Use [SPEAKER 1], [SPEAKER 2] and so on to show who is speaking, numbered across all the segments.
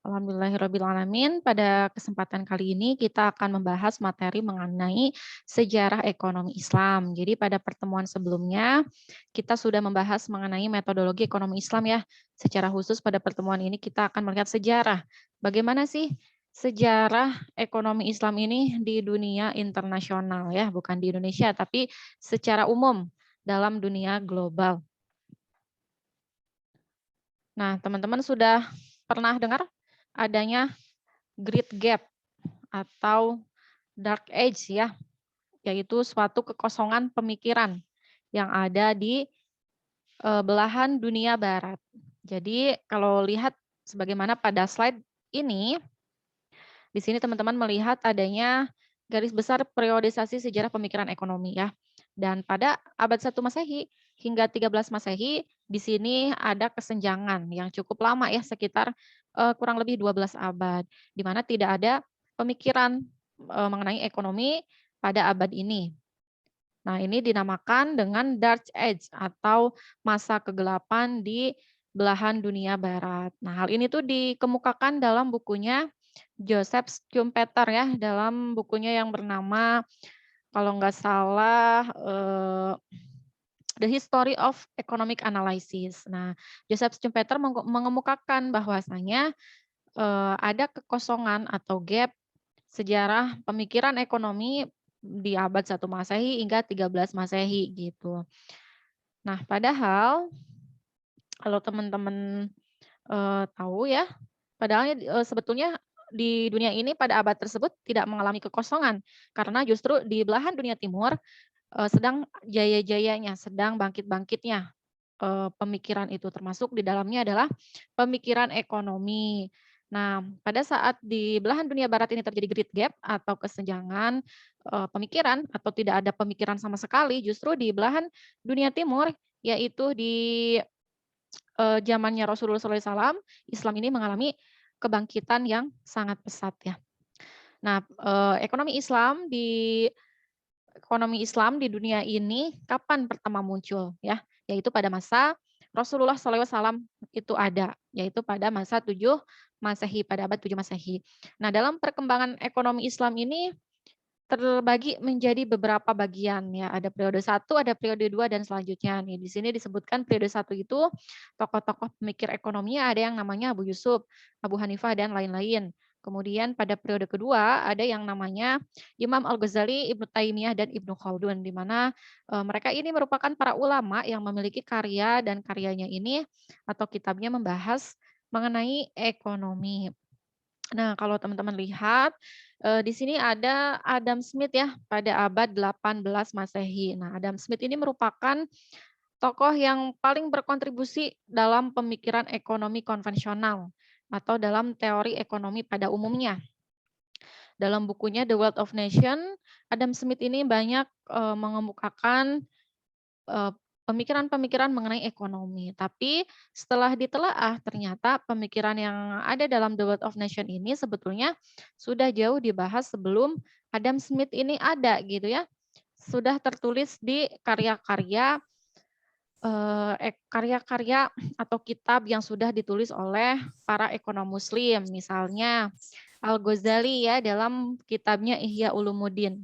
[SPEAKER 1] Alhamdulillahirrabbilalamin. Pada kesempatan kali ini kita akan membahas materi mengenai sejarah ekonomi Islam. Jadi pada pertemuan sebelumnya kita sudah membahas mengenai metodologi ekonomi Islam ya. Secara khusus pada pertemuan ini kita akan melihat sejarah. Bagaimana sih sejarah ekonomi Islam ini di dunia internasional ya, bukan di Indonesia tapi secara umum dalam dunia global. Nah, teman-teman sudah pernah dengar adanya Great Gap atau Dark Age ya, yaitu suatu kekosongan pemikiran yang ada di belahan dunia barat. Jadi kalau lihat sebagaimana pada slide ini, di sini teman-teman melihat adanya garis besar periodisasi sejarah pemikiran ekonomi ya. Dan pada abad 1 Masehi hingga 13 Masehi, di sini ada kesenjangan yang cukup lama ya, sekitar kurang lebih 12 abad, di mana tidak ada pemikiran mengenai ekonomi pada abad ini. Nah, ini dinamakan dengan Dark Age atau masa kegelapan di belahan dunia barat. Nah, hal ini tuh dikemukakan dalam bukunya Joseph Schumpeter ya, dalam bukunya yang bernama kalau nggak salah The History of Economic Analysis. Nah, Joseph Schumpeter mengemukakan bahwasanya ada kekosongan atau gap sejarah pemikiran ekonomi di abad 1 Masehi hingga 13 Masehi gitu. Nah, padahal kalau teman-teman tahu ya, padahal sebetulnya di dunia ini pada abad tersebut tidak mengalami kekosongan karena justru di belahan dunia timur sedang jaya-jayanya, sedang bangkit-bangkitnya pemikiran itu, termasuk di dalamnya adalah pemikiran ekonomi. Nah, pada saat di belahan dunia barat ini terjadi great gap atau kesenjangan pemikiran atau tidak ada pemikiran sama sekali, justru di belahan dunia timur, yaitu di zamannya Rasulullah SAW, Islam ini mengalami kebangkitan yang sangat pesat ya. Nah, ekonomi Islam di dunia ini kapan pertama muncul ya, yaitu pada masa Rasulullah SAW itu ada, yaitu pada masa 7 Masehi, pada abad 7 Masehi. Nah, dalam perkembangan ekonomi Islam ini terbagi menjadi beberapa bagian ya, ada periode 1, ada periode 2 dan selanjutnya nih. Di sini disebutkan periode 1 itu tokoh-tokoh pemikir ekonominya ada yang namanya Abu Yusuf, Abu Hanifah dan lain-lain. Kemudian pada periode kedua ada yang namanya Imam Al-Ghazali, Ibnu Taimiyah dan Ibnu Khaldun, di mana mereka ini merupakan para ulama yang memiliki karya dan karyanya ini atau kitabnya membahas mengenai ekonomi. Nah, kalau teman-teman lihat, di sini ada Adam Smith ya, pada abad 18 Masehi. Nah, Adam Smith ini merupakan tokoh yang paling berkontribusi dalam pemikiran ekonomi konvensional atau dalam teori ekonomi pada umumnya. Dalam bukunya The Wealth of Nation, Adam Smith ini banyak mengemukakan pemikiran-pemikiran mengenai ekonomi. Tapi setelah ditelaah ternyata pemikiran yang ada dalam The Wealth of Nation ini sebetulnya sudah jauh dibahas sebelum Adam Smith ini ada gitu ya. Sudah tertulis di karya-karya atau kitab yang sudah ditulis oleh para ekonom muslim. Misalnya Al-Ghazali ya dalam kitabnya Ihya Ulumuddin.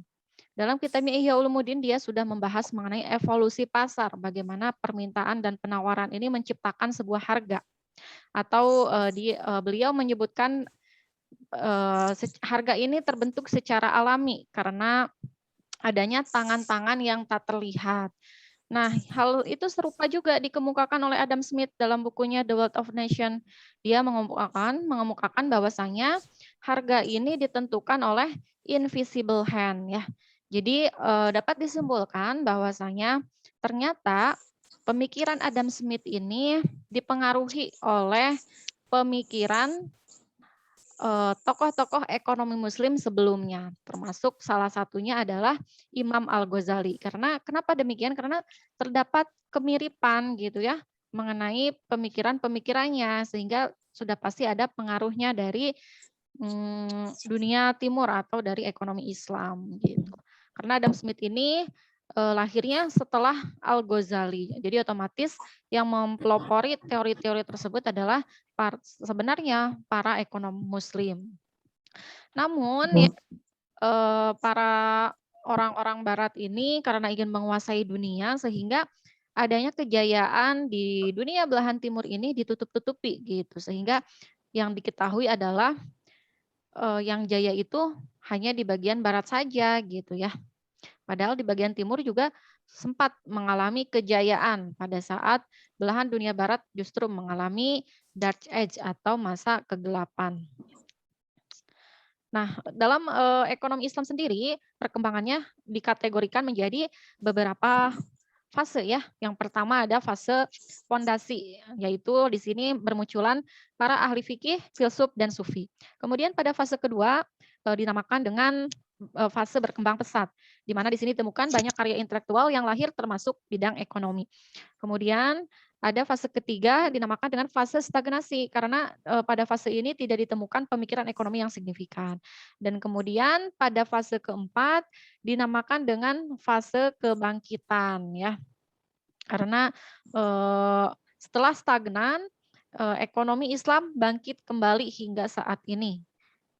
[SPEAKER 1] Dalam kitabnya Ihya Ulumuddin dia sudah membahas mengenai evolusi pasar, bagaimana permintaan dan penawaran ini menciptakan sebuah harga. Atau beliau menyebutkan harga ini terbentuk secara alami karena adanya tangan-tangan yang tak terlihat. Nah, hal itu serupa juga dikemukakan oleh Adam Smith dalam bukunya The Wealth of Nation. Dia mengemukakan bahwasanya harga ini ditentukan oleh invisible hand ya. Jadi dapat disimpulkan bahwasanya ternyata pemikiran Adam Smith ini dipengaruhi oleh pemikiran tokoh-tokoh ekonomi muslim sebelumnya, termasuk salah satunya adalah Imam Al-Ghazali. Karena kenapa demikian? Karena terdapat kemiripan gitu ya mengenai pemikiran-pemikirannya sehingga sudah pasti ada pengaruhnya dari dunia timur atau dari ekonomi Islam gitu. Karena Adam Smith ini lahirnya setelah Al-Ghazali. Jadi otomatis yang mempelopori teori-teori tersebut adalah sebenarnya para ekonom muslim. Namun ya, para orang-orang barat ini karena ingin menguasai dunia sehingga adanya kejayaan di dunia belahan timur ini ditutup-tutupi gitu. Sehingga yang diketahui adalah yang jaya itu hanya di bagian barat saja gitu ya. Padahal di bagian timur juga sempat mengalami kejayaan pada saat belahan dunia barat justru mengalami dark age atau masa kegelapan. Nah, dalam ekonomi Islam sendiri perkembangannya dikategorikan menjadi beberapa fase ya. Yang pertama ada fase fondasi, yaitu di sini bermunculan para ahli fikih, filsuf dan sufi. Kemudian pada fase kedua dinamakan dengan fase berkembang pesat, di mana di sini ditemukan banyak karya intelektual yang lahir termasuk bidang ekonomi. Kemudian ada fase ketiga dinamakan dengan fase stagnasi karena pada fase ini tidak ditemukan pemikiran ekonomi yang signifikan. Dan kemudian pada fase keempat dinamakan dengan fase kebangkitan ya. Karena setelah stagnan ekonomi Islam bangkit kembali hingga saat ini.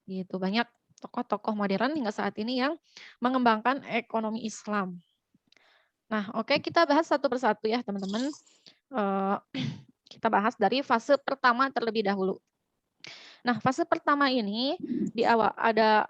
[SPEAKER 1] Gitu. Banyak tokoh-tokoh modern hingga saat ini yang mengembangkan ekonomi Islam. Nah, oke, kita bahas satu persatu ya, teman-teman. Kita bahas dari fase pertama terlebih dahulu. Nah, fase pertama ini di awal ada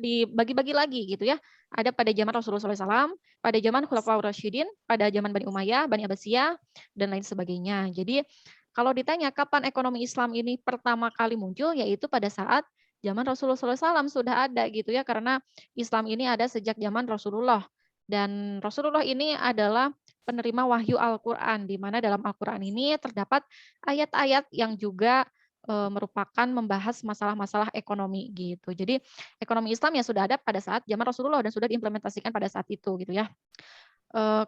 [SPEAKER 1] dibagi-bagi lagi gitu ya. Ada pada zaman Rasulullah SAW, pada zaman Khulafaur Rasyidin, pada zaman Bani Umayyah, Bani Abbasiyah, dan lain sebagainya. Jadi kalau ditanya kapan ekonomi Islam ini pertama kali muncul, yaitu pada saat zaman Rasulullah SAW sudah ada gitu ya, karena Islam ini ada sejak zaman Rasulullah. Dan Rasulullah ini adalah penerima wahyu Al-Quran, di mana dalam Al-Quran ini terdapat ayat-ayat yang juga merupakan membahas masalah-masalah ekonomi gitu. Jadi ekonomi Islam ya sudah ada pada saat zaman Rasulullah dan sudah diimplementasikan pada saat itu gitu ya.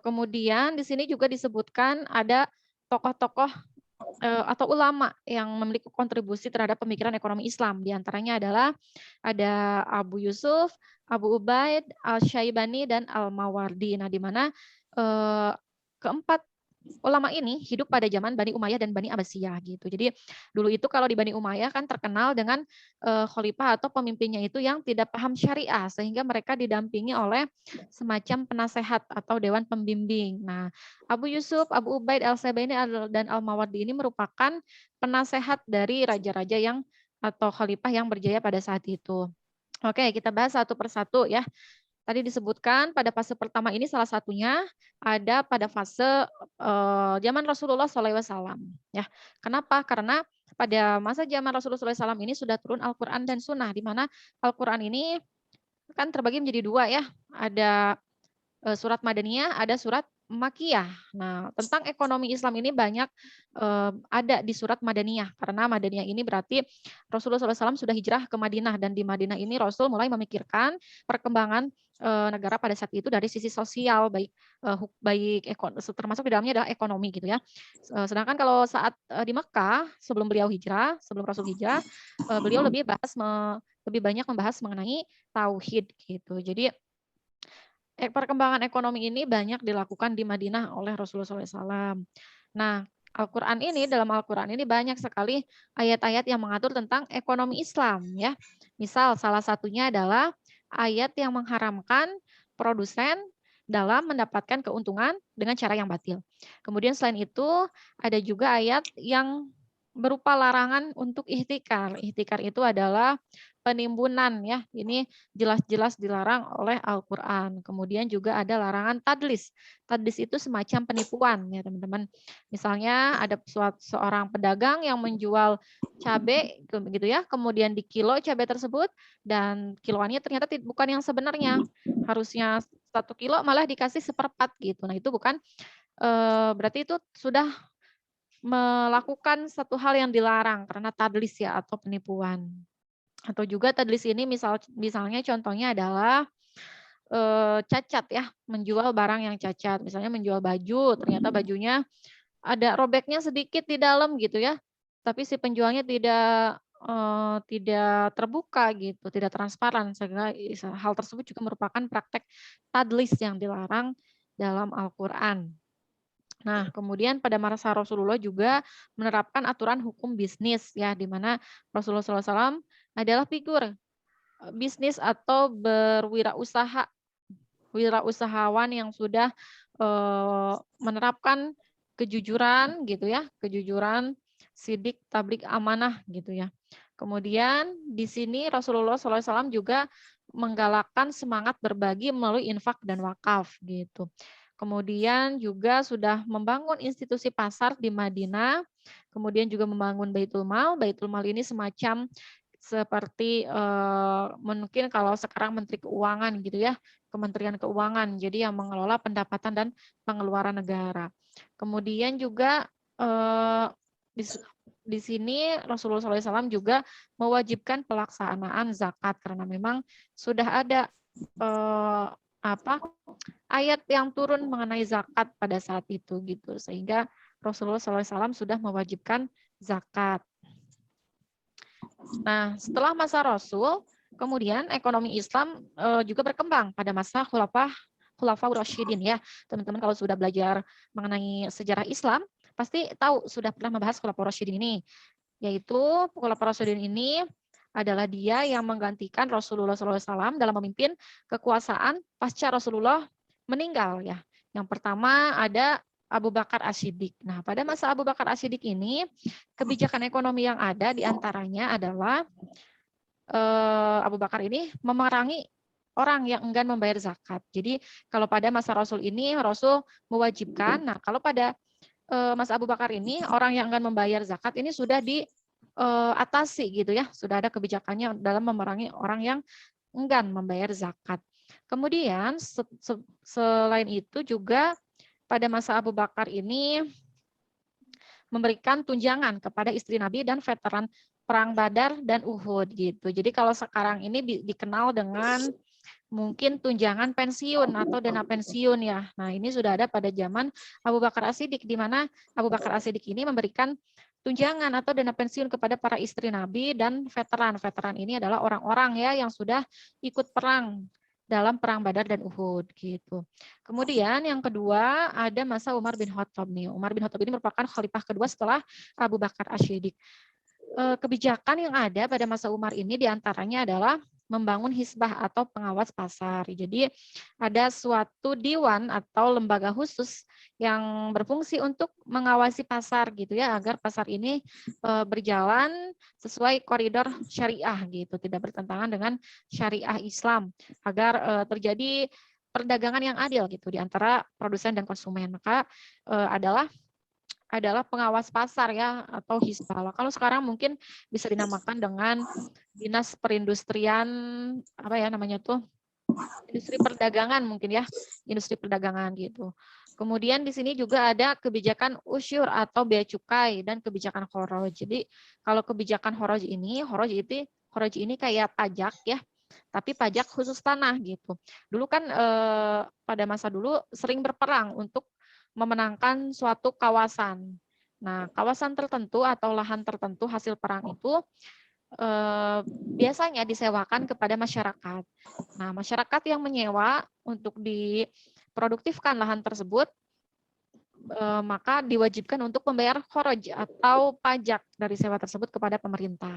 [SPEAKER 1] Kemudian di sini juga disebutkan ada tokoh-tokoh atau ulama yang memiliki kontribusi terhadap pemikiran ekonomi Islam. Di antaranya adalah ada Abu Yusuf, Abu Ubaid, Al-Syaibani, dan Al-Mawardi. Nah, di mana keempat ulama ini hidup pada zaman Bani Umayyah dan Bani Abbasiyah gitu. Jadi dulu itu kalau di Bani Umayyah kan terkenal dengan khalifah atau pemimpinnya itu yang tidak paham syariah sehingga mereka didampingi oleh semacam penasehat atau dewan pembimbing. Nah, Abu Yusuf, Abu Ubaid, Al-Sabaini dan Al-Mawardi ini merupakan penasehat dari raja-raja yang atau khalifah yang berjaya pada saat itu. Oke, kita bahas satu persatu ya. Tadi disebutkan pada fase pertama ini salah satunya ada pada fase zaman Rasulullah SAW. Ya, kenapa? Karena pada masa zaman Rasulullah SAW ini sudah turun Al-Quran dan Sunnah, di mana Al-Quran ini kan terbagi menjadi dua ya. Ada surat Madaniyah, ada surat Makkiyah. Nah, tentang ekonomi Islam ini banyak ada di surat Madaniyah, karena Madaniyah ini berarti Rasulullah SAW sudah hijrah ke Madinah, dan di Madinah ini Rasul mulai memikirkan perkembangan negara pada saat itu dari sisi sosial, baik termasuk di dalamnya adalah ekonomi gitu ya. Sedangkan kalau saat di Mekah sebelum beliau hijrah, sebelum Rasul hijrah, beliau lebih banyak membahas mengenai tauhid gitu. Jadi perkembangan ekonomi ini banyak dilakukan di Madinah oleh Rasulullah SAW. Nah, dalam Al-Quran ini banyak sekali ayat-ayat yang mengatur tentang ekonomi Islam ya. Misal salah satunya adalah ayat yang mengharamkan produsen dalam mendapatkan keuntungan dengan cara yang batil. Kemudian selain itu ada juga ayat yang berupa larangan untuk ihtikar. Ihtikar itu adalah penimbunan ya. Ini jelas-jelas dilarang oleh Al-Qur'an. Kemudian juga ada larangan tadlis. Tadlis itu semacam penipuan ya, teman-teman. Misalnya ada seorang pedagang yang menjual cabai begitu ya, kemudian di kilo cabai tersebut dan kiloannya ternyata bukan yang sebenarnya. Harusnya 1 kilo malah dikasih seperempat gitu. Nah, itu bukan berarti itu sudah melakukan satu hal yang dilarang karena tadlis ya atau penipuan. Atau juga tadlis ini misalnya contohnya adalah cacat ya, menjual barang yang cacat. Misalnya menjual baju, ternyata bajunya ada robeknya sedikit di dalam gitu ya. Tapi si penjualnya tidak terbuka gitu, tidak transparan sehingga hal tersebut juga merupakan praktek tadlis yang dilarang dalam Al-Quran. Nah, kemudian pada masa Rasulullah juga menerapkan aturan hukum bisnis ya, di mana Rasulullah SAW adalah figur bisnis atau wirausahawan yang sudah menerapkan kejujuran gitu ya, kejujuran, sidik, tablik, amanah gitu ya. Kemudian di sini Rasulullah SAW juga menggalakkan semangat berbagi melalui infak dan wakaf gitu. Kemudian juga sudah membangun institusi pasar di Madinah, kemudian juga membangun Baitul Mal. Baitul Mal ini semacam seperti mungkin kalau sekarang Menteri Keuangan gitu ya, Kementerian Keuangan, jadi yang mengelola pendapatan dan pengeluaran negara. Kemudian juga di sini Rasulullah SAW juga mewajibkan pelaksanaan zakat karena memang sudah ada ayat yang turun mengenai zakat pada saat itu gitu, sehingga Rasulullah SAW sudah mewajibkan zakat. Nah, setelah masa Rasul, kemudian ekonomi Islam juga berkembang pada masa Khulafaur Rasyidin ya. Teman-teman kalau sudah belajar mengenai sejarah Islam, pasti tahu sudah pernah membahas Khulafaur Rasyidin ini. Yaitu Khulafaur Rasyidin ini adalah dia yang menggantikan Rasulullah SAW dalam memimpin kekuasaan pasca Rasulullah meninggal ya. Yang pertama ada Abu Bakar As-Siddiq. Nah, pada masa Abu Bakar As-Siddiq ini, kebijakan ekonomi yang ada diantaranya adalah Abu Bakar ini memerangi orang yang enggan membayar zakat. Jadi kalau pada masa Rasul ini, Rasul mewajibkan, nah kalau pada masa Abu Bakar ini, orang yang enggan membayar zakat ini sudah diatasi gitu ya, sudah ada kebijakannya dalam memerangi orang yang enggan membayar zakat. Kemudian selain itu juga pada masa Abu Bakar ini memberikan tunjangan kepada istri Nabi dan veteran perang Badar dan Uhud gitu. Jadi kalau sekarang ini dikenal dengan mungkin tunjangan pensiun atau dana pensiun ya. Nah, ini sudah ada pada zaman Abu Bakar As-Siddiq, di mana Abu Bakar As-Siddiq ini memberikan tunjangan atau dana pensiun kepada para istri Nabi dan veteran. Veteran ini adalah orang-orang ya yang sudah ikut perang dalam perang Badar dan Uhud gitu. Kemudian yang kedua ada masa Umar bin Khattab nih. Umar bin Khattab ini merupakan khalifah kedua setelah Abu Bakar As-Siddiq. Kebijakan yang ada pada masa Umar ini diantaranya adalah membangun hisbah atau pengawas pasar. Jadi ada suatu diwan atau lembaga khusus yang berfungsi untuk mengawasi pasar gitu ya, agar pasar ini berjalan sesuai koridor syariah gitu, tidak bertentangan dengan syariah Islam, agar terjadi perdagangan yang adil gitu di antara produsen dan konsumen. Maka adalah pengawas pasar ya atau Hisbah. Kalau sekarang mungkin bisa dinamakan dengan Dinas Perindustrian apa ya namanya tuh? Industri perdagangan mungkin ya, industri perdagangan gitu. Kemudian di sini juga ada kebijakan usyur atau bea cukai dan kebijakan khoroj. Jadi kalau kebijakan khoroj ini kayak pajak ya, tapi pajak khusus tanah gitu. Dulu kan pada masa dulu sering berperang untuk memenangkan suatu kawasan. Nah, kawasan tertentu atau lahan tertentu hasil perang itu biasanya disewakan kepada masyarakat. Nah, masyarakat yang menyewa untuk diproduktifkan lahan tersebut, maka diwajibkan untuk membayar khoroj atau pajak dari sewa tersebut kepada pemerintah.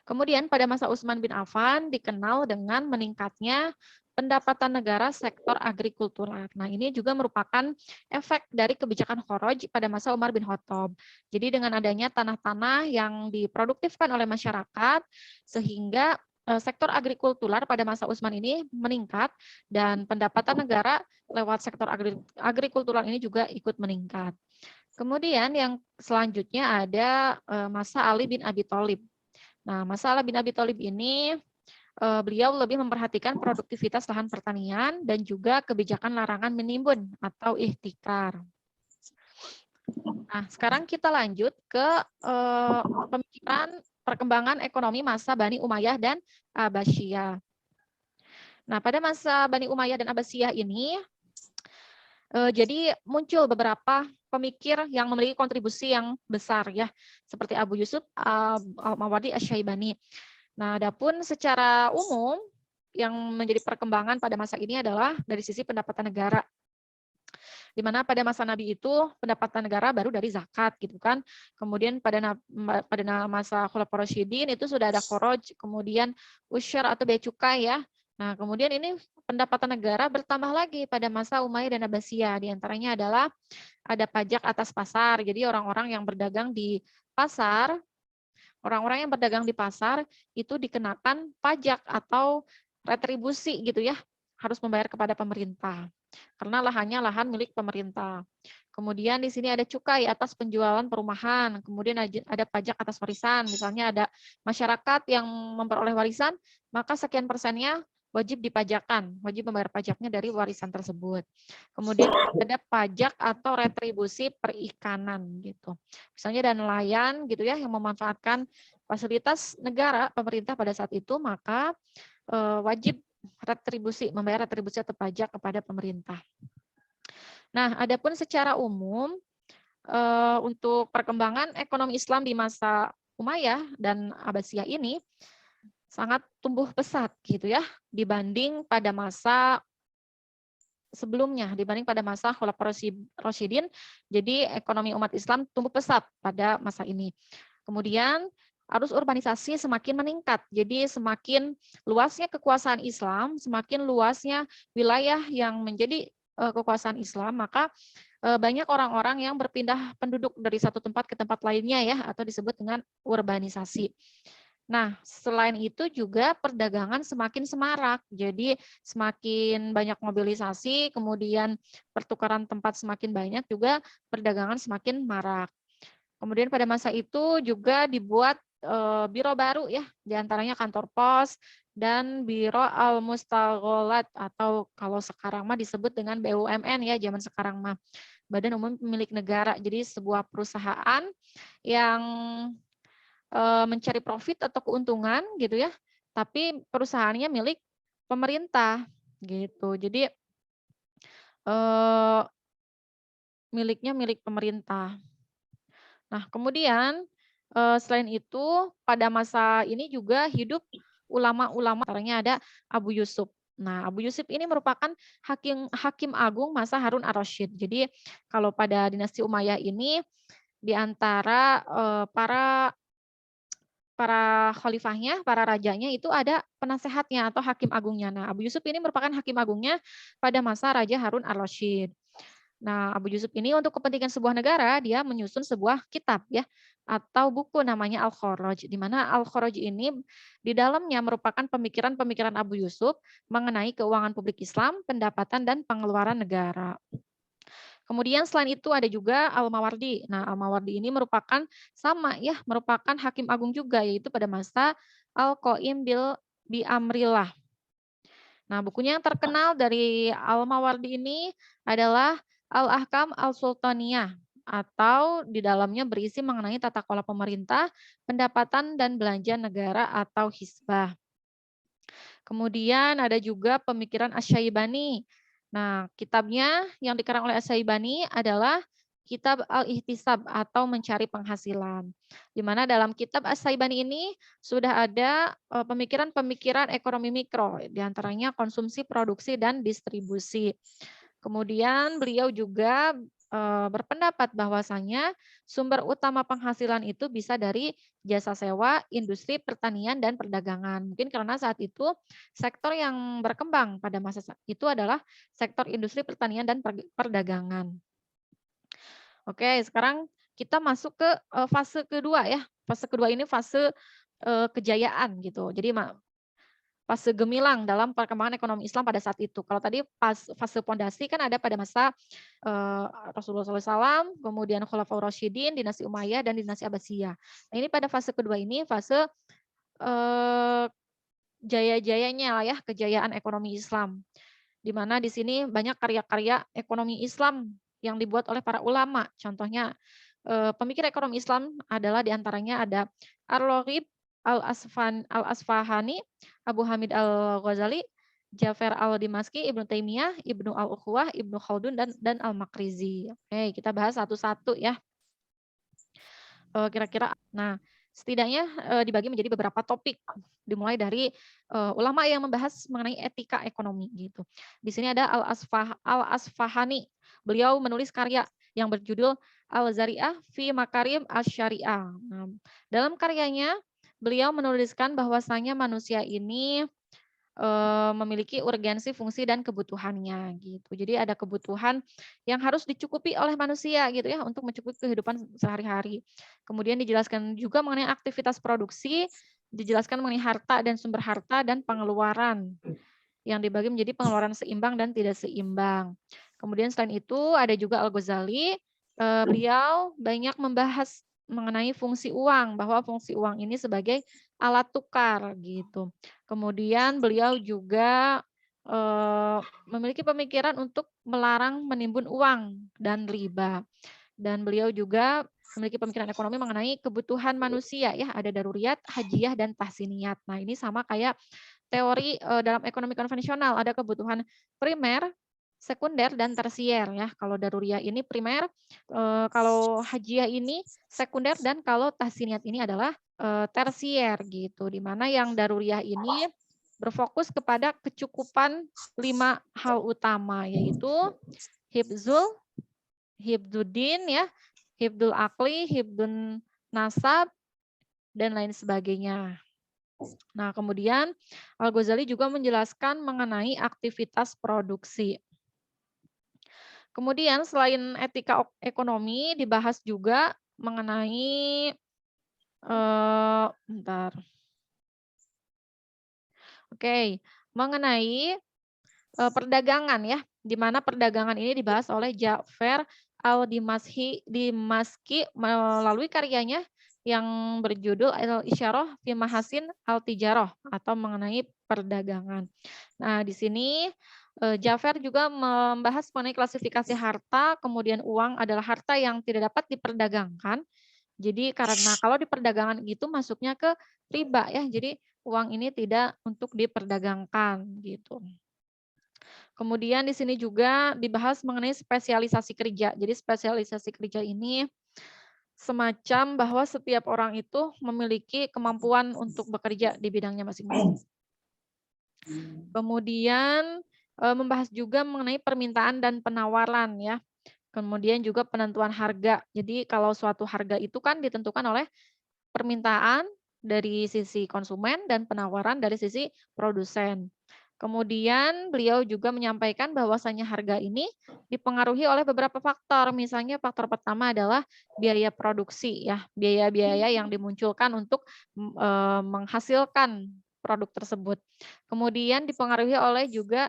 [SPEAKER 1] Kemudian pada masa Utsman bin Affan dikenal dengan meningkatnya pendapatan negara sektor agrikultural. Nah, ini juga merupakan efek dari kebijakan khoroj pada masa Umar bin Khattab. Jadi dengan adanya tanah-tanah yang diproduktifkan oleh masyarakat, sehingga sektor agrikultural pada masa Utsman ini meningkat dan pendapatan negara lewat sektor agrikultural ini juga ikut meningkat. Kemudian yang selanjutnya ada masa Ali bin Abi Thalib. Nah, masa Ali bin Abi Thalib ini beliau lebih memperhatikan produktivitas lahan pertanian dan juga kebijakan larangan menimbun atau ihtikar. Nah, sekarang kita lanjut ke pemikiran perkembangan ekonomi masa Bani Umayyah dan Abbasiyah. Nah, pada masa Bani Umayyah dan Abbasiyah ini, jadi muncul beberapa pemikir yang memiliki kontribusi yang besar ya, seperti Abu Yusuf Al-Mawardi Asy-Syaibani. Nah, adapun secara umum yang menjadi perkembangan pada masa ini adalah dari sisi pendapatan negara. Di mana pada masa Nabi itu pendapatan negara baru dari zakat gitu kan. Kemudian pada masa Khulafaur Rasyidin itu sudah ada kharaj, kemudian usyar atau bea cukai ya. Nah, kemudian ini pendapatan negara bertambah lagi pada masa Umayyah dan Abbasiyah. Di antaranya adalah ada pajak atas pasar. Jadi orang-orang yang berdagang di pasar, orang-orang yang berdagang di pasar itu dikenakan pajak atau retribusi gitu ya, harus membayar kepada pemerintah. Karena lahannya lahan milik pemerintah. Kemudian di sini ada cukai atas penjualan perumahan, kemudian ada pajak atas warisan. Misalnya ada masyarakat yang memperoleh warisan, maka sekian persennya wajib dipajakan, wajib membayar pajaknya dari warisan tersebut. Kemudian ada pajak atau retribusi perikanan gitu. Misalnya ada nelayan gitu ya yang memanfaatkan fasilitas negara pemerintah pada saat itu, maka wajib retribusi, membayar retribusi atau pajak kepada pemerintah. Nah, adapun secara umum untuk perkembangan ekonomi Islam di masa Umayyah dan Abbasiyah ini sangat tumbuh pesat gitu ya dibanding pada masa sebelumnya, dibanding pada masa Khulafaur Rasyidin. Jadi ekonomi umat Islam tumbuh pesat pada masa ini. Kemudian arus urbanisasi semakin meningkat. Jadi semakin luasnya kekuasaan Islam, semakin luasnya wilayah yang menjadi kekuasaan Islam, maka banyak orang-orang yang berpindah penduduk dari satu tempat ke tempat lainnya ya, atau disebut dengan urbanisasi. Nah, selain itu juga perdagangan semakin semarak. Jadi semakin banyak mobilisasi, kemudian pertukaran tempat semakin banyak, juga perdagangan semakin marak. Kemudian pada masa itu juga dibuat biro baru ya, diantaranya kantor pos dan biro al-mustagholat, atau kalau sekarang mah disebut dengan BUMN ya, zaman sekarang mah Badan Umum Milik Negara. Jadi sebuah perusahaan yang mencari profit atau keuntungan gitu ya, tapi perusahaannya milik pemerintah gitu. Jadi miliknya milik pemerintah. Nah, kemudian selain itu pada masa ini juga hidup ulama-ulama, antaranya ada Abu Yusuf. Nah, Abu Yusuf ini merupakan hakim agung masa Harun ar-Rasyid. Jadi kalau pada dinasti Umayyah ini di antara para khalifahnya, para rajanya itu ada penasehatnya atau hakim agungnya. Nah, Abu Yusuf ini merupakan hakim agungnya pada masa Raja Harun ar-Rasyid. Nah, Abu Yusuf ini untuk kepentingan sebuah negara, dia menyusun sebuah kitab ya, atau buku namanya Al-Kharaj, di mana Al-Kharaj ini di dalamnya merupakan pemikiran-pemikiran Abu Yusuf mengenai keuangan publik Islam, pendapatan dan pengeluaran negara. Kemudian selain itu ada juga Al-Mawardi. Nah, Al-Mawardi ini merupakan sama ya, merupakan hakim agung juga, yaitu pada masa Al-Qaim bi Amrillah. Nah, bukunya yang terkenal dari Al-Mawardi ini adalah Al-Ahkam Al-Sultaniyah, atau di dalamnya berisi mengenai tata kelola pemerintah, pendapatan dan belanja negara atau hisbah. Kemudian ada juga pemikiran Asy-Syaibani. Nah, kitabnya yang dikarang oleh Asy-Syaibani adalah Kitab Al-Ihtisab atau mencari penghasilan. Di mana dalam kitab Asy-Syaibani ini sudah ada pemikiran-pemikiran ekonomi mikro, diantaranya konsumsi, produksi, dan distribusi. Kemudian beliau juga berpendapat bahwasanya sumber utama penghasilan itu bisa dari jasa sewa, industri, pertanian, dan perdagangan. Mungkin karena saat itu sektor yang berkembang pada masa itu adalah sektor industri, pertanian, dan perdagangan. Oke, sekarang kita masuk ke fase kedua ya. Fase kedua ini fase kejayaan gitu. Jadi fase gemilang dalam perkembangan ekonomi Islam pada saat itu. Kalau tadi fase pondasi kan ada pada masa Rasulullah SAW, kemudian Khulafaur Rasyidin, dinasti Umayyah, dan dinasti Abbasiyah. Nah, ini pada fase kedua ini fase jaya-jayanya lah ya, kejayaan ekonomi Islam. Di mana di sini banyak karya-karya ekonomi Islam yang dibuat oleh para ulama. Contohnya pemikir ekonomi Islam adalah diantaranya ada Ar-Raghib Al-Asfahani, Abu Hamid Al-Ghazali, Ja'far Al-Dimaski, Ibnu Taimiyah, Ibnu Al-Ukhwah, Ibnu Khaldun, dan Al-Makrizi. Oke, kita bahas satu-satu ya. Kira-kira. Nah, setidaknya dibagi menjadi beberapa topik, dimulai dari ulama yang membahas mengenai etika ekonomi gitu. Di sini ada Al-Asfahani. Beliau menulis karya yang berjudul Al-Zari'ah fi Makarim Asy-Syariah. Nah, dalam karyanya beliau menuliskan bahwasanya manusia ini memiliki urgensi, fungsi, dan kebutuhannya gitu. Jadi ada kebutuhan yang harus dicukupi oleh manusia gitu ya untuk mencukupi kehidupan sehari-hari. Kemudian dijelaskan juga mengenai aktivitas produksi, dijelaskan mengenai harta dan sumber harta dan pengeluaran yang dibagi menjadi pengeluaran seimbang dan tidak seimbang. Kemudian selain itu ada juga Al-Ghazali, beliau banyak membahas mengenai fungsi uang, bahwa fungsi uang ini sebagai alat tukar gitu. Kemudian beliau juga memiliki pemikiran untuk melarang menimbun uang dan riba. Dan beliau juga memiliki pemikiran ekonomi mengenai kebutuhan manusia ya, ada daruriyat, hajiyah, dan tahsiniyat. Nah, ini sama kayak teori dalam ekonomi konvensional, ada kebutuhan primer, sekunder, dan tersier ya. Kalau daruriyah ini primer, kalau hajiyah ini sekunder, dan kalau tahsiniyat ini adalah tersier gitu. Di mana yang daruriyah ini berfokus kepada kecukupan 5 hal utama, yaitu hibzul, hibduddin ya, hibdul akli, hibdun nasab, dan lain sebagainya. Nah, kemudian Al-Ghazali juga menjelaskan mengenai aktivitas produksi. Kemudian selain etika ekonomi dibahas juga mengenai bentar. Oke, mengenai perdagangan ya, di mana perdagangan ini dibahas oleh Ja'far Dimaski melalui karyanya yang berjudul Al-Isyarah fi Mahasin Al-Tijarah atau mengenai perdagangan. Nah, di sini Ja'far juga membahas mengenai klasifikasi harta, kemudian uang adalah harta yang tidak dapat diperdagangkan. Jadi karena kalau di perdagangan gitu masuknya ke riba ya, jadi uang ini tidak untuk diperdagangkan gitu. Kemudian di sini juga dibahas mengenai spesialisasi kerja. Jadi spesialisasi kerja ini semacam bahwa setiap orang itu memiliki kemampuan untuk bekerja di bidangnya masing-masing. Kemudian membahas juga mengenai permintaan dan penawaran ya. Kemudian juga penentuan harga. Jadi kalau suatu harga itu kan ditentukan oleh permintaan dari sisi konsumen dan penawaran dari sisi produsen. Kemudian beliau juga menyampaikan bahwasannya harga ini dipengaruhi oleh beberapa faktor. Misalnya faktor pertama adalah biaya produksi ya, biaya-biaya yang dimunculkan untuk menghasilkan produk tersebut. Kemudian dipengaruhi oleh juga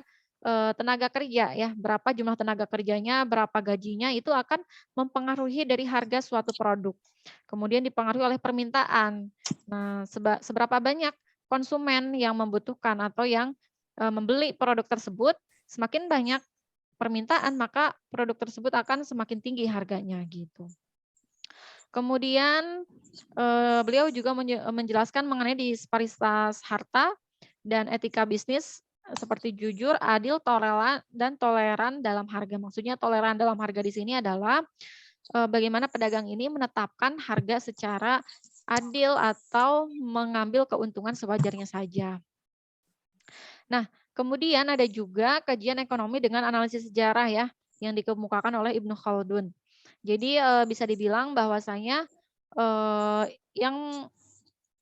[SPEAKER 1] tenaga kerja ya, berapa jumlah tenaga kerjanya, berapa gajinya itu akan mempengaruhi dari harga suatu produk. Kemudian dipengaruhi oleh permintaan. Nah, seberapa banyak konsumen yang membutuhkan atau yang membeli produk tersebut, semakin banyak permintaan, maka produk tersebut akan semakin tinggi harganya gitu. Kemudian beliau juga menjelaskan mengenai disparitas harta dan etika bisnis seperti jujur, adil, toleran, dan toleran dalam harga. Maksudnya toleran dalam harga di sini adalah bagaimana pedagang ini menetapkan harga secara adil atau mengambil keuntungan sewajarnya saja. Nah, kemudian ada juga kajian ekonomi dengan analisis sejarah ya, yang dikemukakan oleh Ibnu Khaldun. Jadi bisa dibilang bahwasanya yang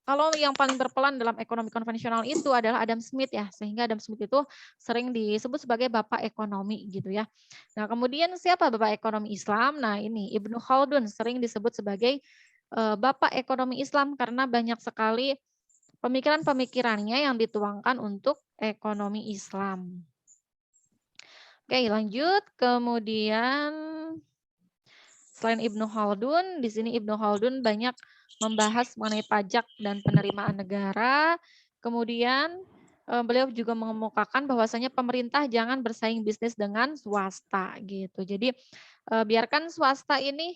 [SPEAKER 1] kalau yang paling berperan dalam ekonomi konvensional itu adalah Adam Smith ya, sehingga Adam Smith itu sering disebut sebagai bapak ekonomi gitu ya. Nah, kemudian siapa bapak ekonomi Islam? Nah, ini Ibnu Khaldun sering disebut sebagai bapak ekonomi Islam karena banyak sekali pemikiran-pemikirannya yang dituangkan untuk ekonomi Islam. Oke, lanjut. Kemudian selain Ibnu Khaldun, di sini Ibnu Khaldun banyak membahas mengenai pajak dan penerimaan negara. Kemudian beliau juga mengemukakan bahwasanya pemerintah jangan bersaing bisnis dengan swasta gitu. Jadi biarkan swasta ini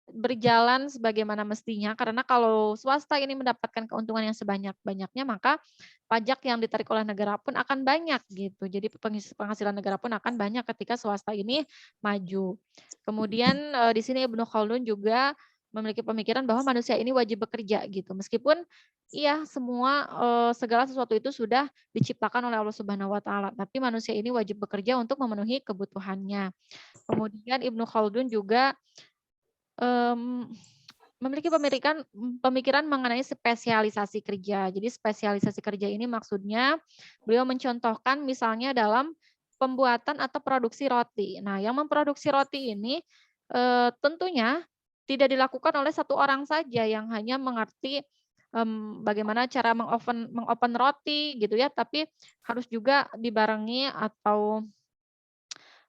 [SPEAKER 1] berjalan sebagaimana mestinya karena kalau swasta ini mendapatkan keuntungan yang sebanyak-banyaknya maka pajak yang ditarik oleh negara pun akan banyak gitu. Jadi penghasilan negara pun akan banyak ketika swasta ini maju. Kemudian di sini Ibnu Khaldun juga memiliki pemikiran bahwa manusia ini wajib bekerja gitu. Meskipun iya semua segala sesuatu itu sudah diciptakan oleh Allah Subhanahu wa taala, tapi manusia ini wajib bekerja untuk memenuhi kebutuhannya. Kemudian Ibnu Khaldun juga mmm, memiliki pemikiran mengenai spesialisasi kerja. Jadi spesialisasi kerja ini maksudnya beliau mencontohkan misalnya dalam pembuatan atau produksi roti. Nah, yang memproduksi roti ini tentunya tidak dilakukan oleh satu orang saja yang hanya mengerti bagaimana cara mengopen roti gitu ya, tapi harus juga dibarengi atau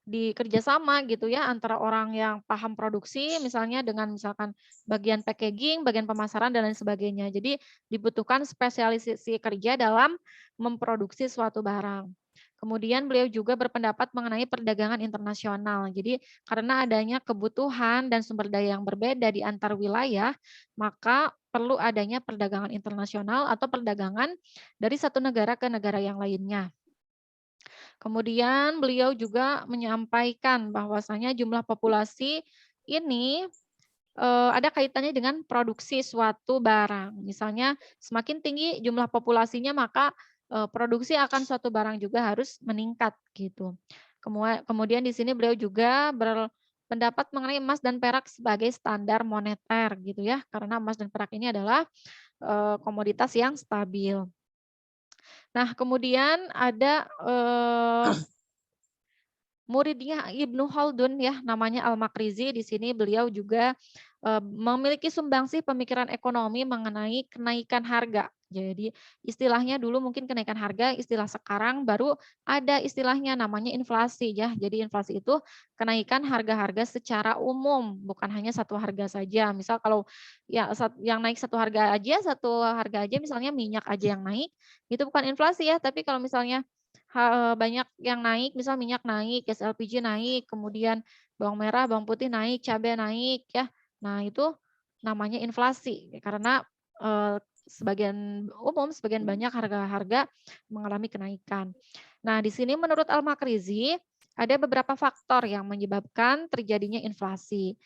[SPEAKER 1] kerjasama gitu ya antara orang yang paham produksi misalnya dengan misalkan bagian packaging, bagian pemasaran dan lain sebagainya. Jadi dibutuhkan spesialisasi kerja dalam memproduksi suatu barang. Kemudian beliau juga berpendapat mengenai perdagangan internasional. Jadi karena adanya kebutuhan dan sumber daya yang berbeda di antar wilayah, maka perlu adanya perdagangan internasional atau perdagangan dari satu negara ke negara yang lainnya. Kemudian beliau juga menyampaikan bahwasanya jumlah populasi ini ada kaitannya dengan produksi suatu barang. Misalnya semakin tinggi jumlah populasinya maka produksi akan suatu barang juga harus meningkat gitu. Kemudian di sini beliau juga berpendapat mengenai emas dan perak sebagai standar moneter gitu ya, karena emas dan perak ini adalah komoditas yang stabil. Nah, kemudian ada muridnya Ibnu Khaldun ya, namanya Al-Makrizi. Di sini beliau juga memiliki sumbangsih pemikiran ekonomi mengenai kenaikan harga. Jadi istilahnya dulu mungkin kenaikan harga, istilah sekarang baru ada istilahnya namanya inflasi ya. Jadi inflasi itu kenaikan harga-harga secara umum, bukan hanya satu harga saja. Misal kalau ya yang naik satu harga aja misalnya minyak aja yang naik, itu bukan inflasi ya, tapi kalau misalnya banyak yang naik, misal minyak naik, gas LPG naik, kemudian bawang merah, bawang putih naik, cabai naik ya. Nah, itu namanya inflasi karena sebagian banyak harga-harga mengalami kenaikan. Nah, di sini menurut Al-Makrizi ada beberapa faktor yang menyebabkan terjadinya inflasi.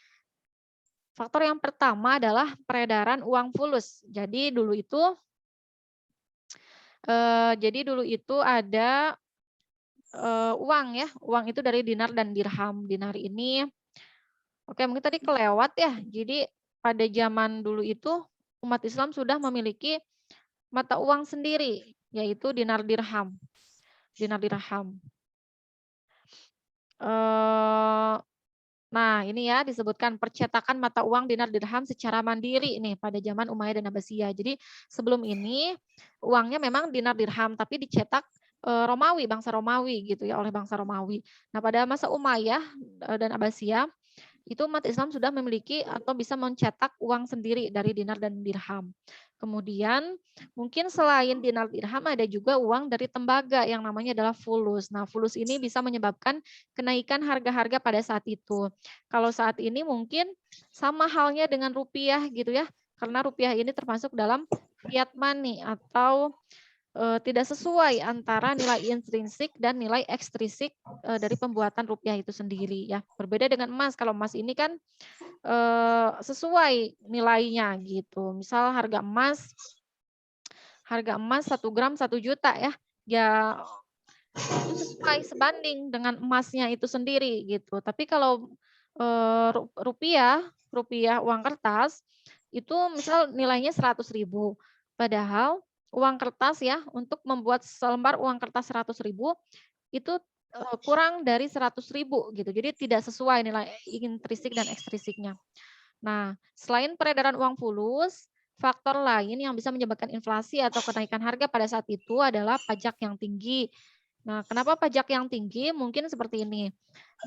[SPEAKER 1] Faktor yang pertama adalah peredaran uang fulus. Jadi dulu itu ada uang ya, uang itu dari dinar dan dirham. Dinar ini oke mungkin tadi kelewat ya. Jadi pada zaman dulu itu umat Islam sudah memiliki mata uang sendiri, yaitu dinar dirham. Dinar dirham. Nah ini ya disebutkan percetakan mata uang dinar dirham secara mandiri nih pada zaman Umayyah dan Abbasiyah. Jadi sebelum ini uangnya memang dinar dirham tapi dicetak Romawi, bangsa Romawi gitu ya oleh bangsa Romawi. Nah pada masa Umayyah dan Abbasiyah itu umat Islam sudah memiliki atau bisa mencetak uang sendiri dari dinar dan dirham. Kemudian mungkin selain dinar dirham ada juga uang dari tembaga yang namanya adalah fulus. Nah, fulus ini bisa menyebabkan kenaikan harga-harga pada saat itu. Kalau saat ini mungkin sama halnya dengan rupiah gitu ya. Karena rupiah ini termasuk dalam fiat money atau tidak sesuai antara nilai intrinsik dan nilai ekstrinsik dari pembuatan rupiah itu sendiri ya. Berbeda dengan emas, kalau emas ini kan sesuai nilainya gitu. Misal harga emas 1 gram 1 juta ya. Ya itu sesuai sebanding dengan emasnya itu sendiri gitu. Tapi kalau rupiah uang kertas itu misal nilainya 100.000. Padahal uang kertas ya untuk membuat selembar uang kertas 100.000 itu kurang dari 100.000 gitu. Jadi tidak sesuai nilai intrinsik dan ekstrinsiknya. Nah, selain peredaran uang fulus, faktor lain yang bisa menyebabkan inflasi atau kenaikan harga pada saat itu adalah pajak yang tinggi. Nah, kenapa pajak yang tinggi? Mungkin seperti ini.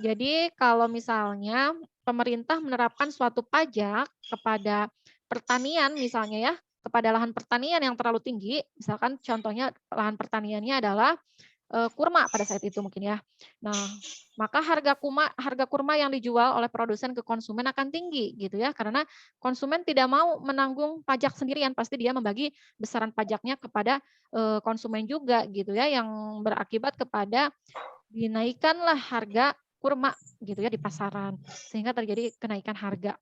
[SPEAKER 1] Jadi, kalau misalnya pemerintah menerapkan suatu pajak kepada pertanian misalnya ya, kepada lahan pertanian yang terlalu tinggi, misalkan contohnya lahan pertaniannya adalah kurma pada saat itu mungkin ya. Nah, maka harga kurma yang dijual oleh produsen ke konsumen akan tinggi gitu ya, karena konsumen tidak mau menanggung pajak sendirian, pasti dia membagi besaran pajaknya kepada konsumen juga gitu ya, yang berakibat kepada dinaikanlah harga kurma gitu ya di pasaran, sehingga terjadi kenaikan harga.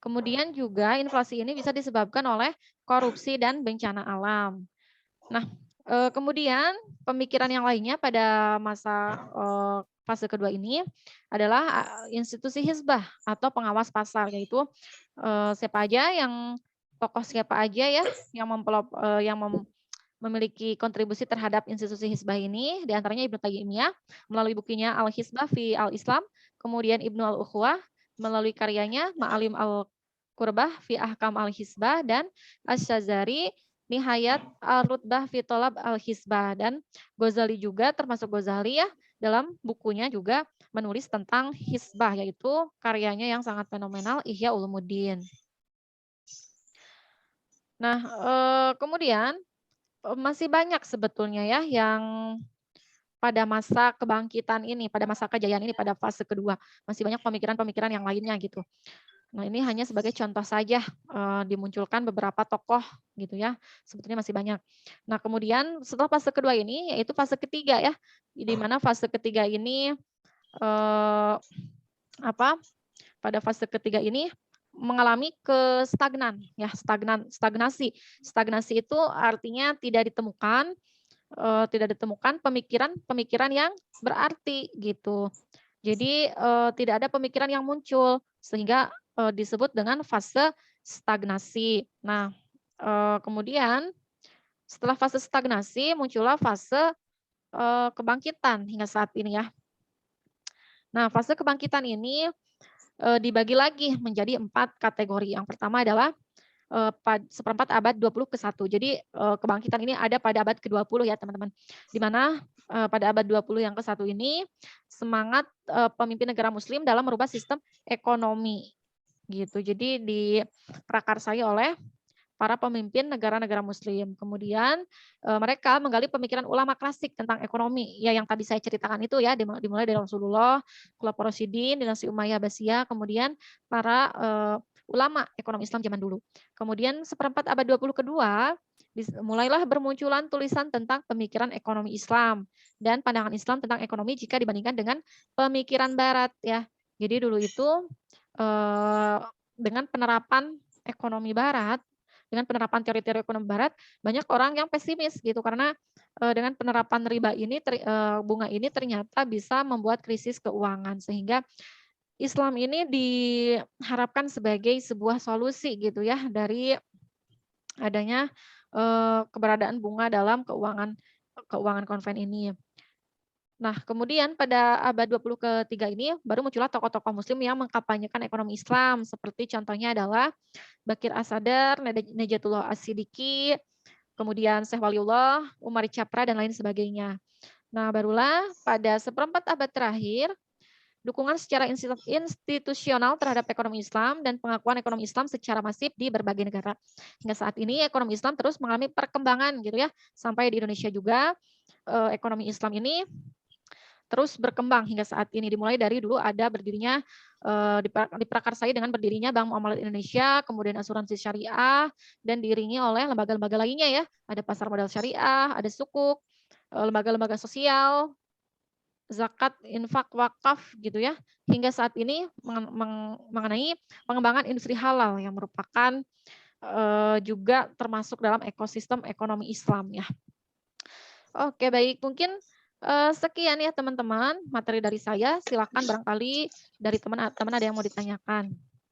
[SPEAKER 1] Kemudian juga inflasi ini bisa disebabkan oleh korupsi dan bencana alam. Nah, kemudian pemikiran yang lainnya pada masa, fase kedua ini adalah institusi hizbah atau pengawas pasar, yaitu, siapa aja yang tokoh siapa aja ya yang memiliki kontribusi terhadap institusi hizbah ini, di antaranya Ibnu Taimiyah melalui bukunya Al-Hizbah fi Al-Islam, kemudian Ibnu Al-Ukhwah melalui karyanya Ma'alim Al-Qurbah fi Ahkam Al-Hizbah, dan Asy-Syazari Nihayat Ar-Rutbah fi Thalab Al-Hizbah, dan Ghazali juga termasuk Ghazali ya dalam bukunya juga menulis tentang hizbah, yaitu karyanya yang sangat fenomenal Ihya Ulumuddin. Nah, kemudian masih banyak sebetulnya ya yang pada masa kebangkitan ini, pada masa kejayaan ini, pada fase kedua, masih banyak pemikiran-pemikiran yang lainnya gitu. Nah, ini hanya sebagai contoh saja, dimunculkan beberapa tokoh gitu ya, sebetulnya masih banyak. Nah, kemudian setelah fase kedua ini, yaitu fase ketiga ya, di mana fase ketiga ini, eee, pada fase ketiga ini mengalami ya, stagnasi. Stagnasi itu artinya tidak ditemukan pemikiran-pemikiran yang berarti gitu. Jadi, tidak ada pemikiran yang muncul sehingga, disebut dengan fase stagnasi. Nah, kemudian setelah fase stagnasi muncullah fase, kebangkitan hingga saat ini ya. Nah, fase kebangkitan ini, dibagi lagi menjadi 4 kategori. Yang pertama adalah seperempat abad 20 ke 1. Jadi, kebangkitan ini ada pada abad ke-20 ya teman-teman. Di mana, pada abad 20 yang ke-1 ini, semangat, pemimpin negara muslim dalam merubah sistem ekonomi, gitu. Jadi diprakarsai oleh para pemimpin negara-negara muslim. Kemudian, mereka menggali pemikiran ulama klasik tentang ekonomi, ya yang tadi saya ceritakan itu ya, dimulai dari Rasulullah, Khulafaur Rasyidin, dinasti Umayyah Abbasiyah, kemudian para, ulama ekonomi Islam zaman dulu. Kemudian seperempat abad 20 kedua, mulailah bermunculan tulisan tentang pemikiran ekonomi Islam dan pandangan Islam tentang ekonomi jika dibandingkan dengan pemikiran barat ya. Jadi dulu itu, dengan penerapan ekonomi barat, dengan penerapan teori-teori ekonomi barat, banyak orang yang pesimis gitu karena, dengan penerapan riba ini bunga ini ternyata bisa membuat krisis keuangan, sehingga Islam ini diharapkan sebagai sebuah solusi gitu ya dari adanya, keberadaan bunga dalam keuangan keuangan konven ini. Nah, kemudian pada abad 20 ketiga ini baru muncullah tokoh-tokoh muslim yang mengkampanyekan ekonomi Islam, seperti contohnya adalah Bakir As-Sadar, Najatullah As-Siddiqi, kemudian Syekh Waliullah, Umar Capra, dan lain sebagainya. Nah, barulah pada seperempat abad terakhir, dukungan secara institusional terhadap ekonomi Islam dan pengakuan ekonomi Islam secara masif di berbagai negara. Hingga saat ini ekonomi Islam terus mengalami perkembangan gitu ya, sampai di Indonesia juga ekonomi Islam ini terus berkembang hingga saat ini. Dimulai dari dulu ada berdirinya, diprakarsai dengan berdirinya Bank Muamalat Indonesia, kemudian asuransi syariah, dan diiringi oleh lembaga-lembaga lainnya ya. Ada pasar modal syariah, ada sukuk, lembaga-lembaga sosial, zakat, infak, wakaf gitu ya. Hingga saat ini mengenai pengembangan industri halal yang merupakan juga termasuk dalam ekosistem ekonomi Islam ya. Oke, baik, mungkin sekian ya teman-teman materi dari saya. Silakan barangkali dari teman-teman ada yang mau ditanyakan.